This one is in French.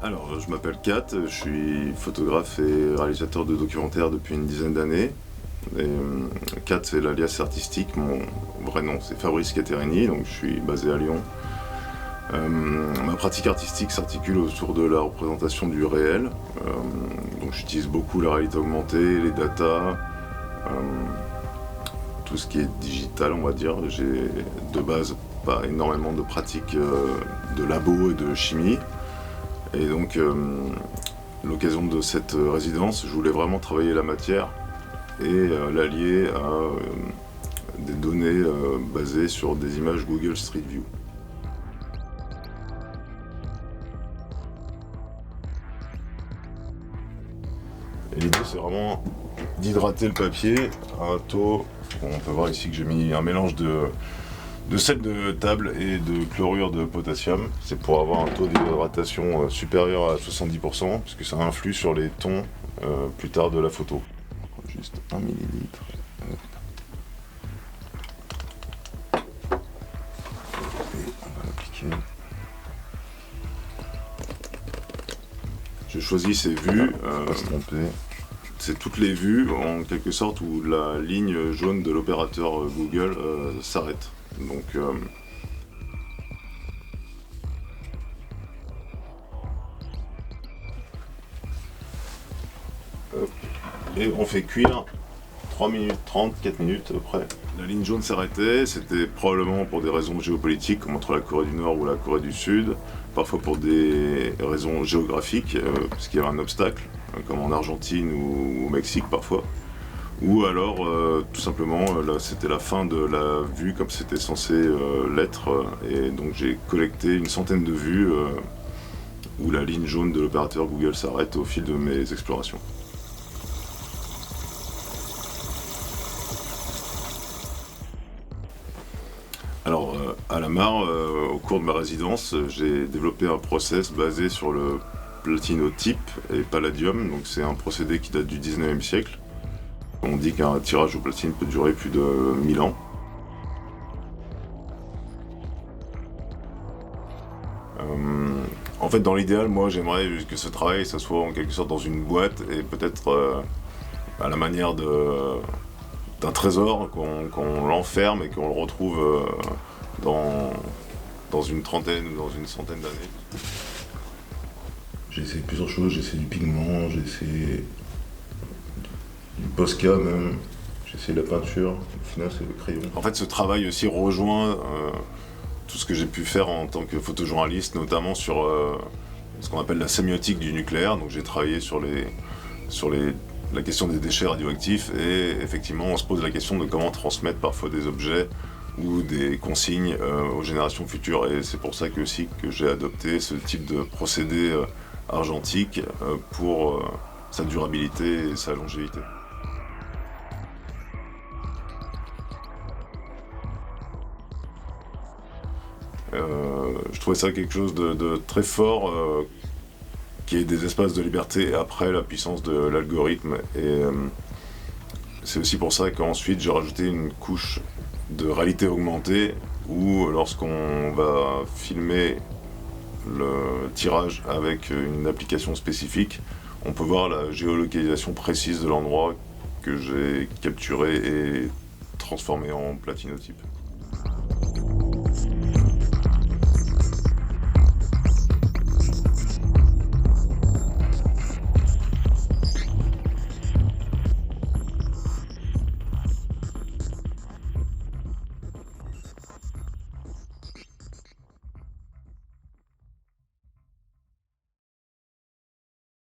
Alors, je m'appelle Kat, je suis photographe et réalisateur de documentaires depuis une dizaine d'années. Kat, c'est l'alias artistique, mon vrai nom c'est Fabrice Caterini, donc je suis basé à Lyon. Ma pratique artistique s'articule autour de la représentation du réel. Donc j'utilise beaucoup la réalité augmentée, les datas, tout ce qui est digital, on va dire. J'ai de base pas énormément de pratiques de labo et de chimie. Et donc, l'occasion de cette résidence, je voulais vraiment travailler la matière et l'allier à des données basées sur des images Google Street View. Et l'idée, c'est vraiment d'hydrater le papier à un taux. On peut voir ici que j'ai mis un mélange de sel de table et de chlorure de potassium. C'est pour avoir un taux d'hydratation supérieur à 70%, puisque ça influe sur les tons plus tard de la photo. Juste 1 millilitre. Et on va l'appliquer. J'ai choisi ces vues, pas se tromper. C'est toutes les vues en quelque sorte où la ligne jaune de l'opérateur Google s'arrête. Donc, et on fait cuire 3 minutes 30, 4 minutes à peu près. La ligne jaune s'arrêtait, c'était probablement pour des raisons géopolitiques comme entre la Corée du Nord ou la Corée du Sud, parfois pour des raisons géographiques, parce qu'il y avait un obstacle, comme en Argentine ou au Mexique parfois. Ou alors, tout simplement, là, c'était la fin de la vue comme c'était censé l'être. Et donc j'ai collecté une centaine de vues où la ligne jaune de l'opérateur Google s'arrête au fil de mes explorations. Alors, à la Mare, au cours de ma résidence, j'ai développé un process basé sur le platinotype et palladium. Donc c'est un procédé qui date du 19e siècle. On dit qu'un tirage au platine peut durer plus de 1000 ans. En fait, dans l'idéal, moi, j'aimerais que ce travail, ça soit en quelque sorte dans une boîte et peut-être à la manière d'un trésor, qu'on l'enferme et qu'on le retrouve dans une trentaine ou dans une centaine d'années. J'ai essayé plusieurs choses, j'ai essayé du pigment, j'ai essayé du Posca même, j'ai essayé la peinture, au final c'est le crayon. En fait, ce travail aussi rejoint tout ce que j'ai pu faire en tant que photojournaliste, notamment sur ce qu'on appelle la sémiotique du nucléaire. Donc j'ai travaillé sur la question des déchets radioactifs et effectivement on se pose la question de comment transmettre parfois des objets ou des consignes aux générations futures. Et c'est pour ça que j'ai adopté ce type de procédé argentique pour sa durabilité et sa longévité. Je trouvais ça quelque chose de très fort, qui est des espaces de liberté après la puissance de l'algorithme. Et c'est aussi pour ça qu'ensuite j'ai rajouté une couche de réalité augmentée où lorsqu'on va filmer le tirage avec une application spécifique, on peut voir la géolocalisation précise de l'endroit que j'ai capturé et transformé en platinotype.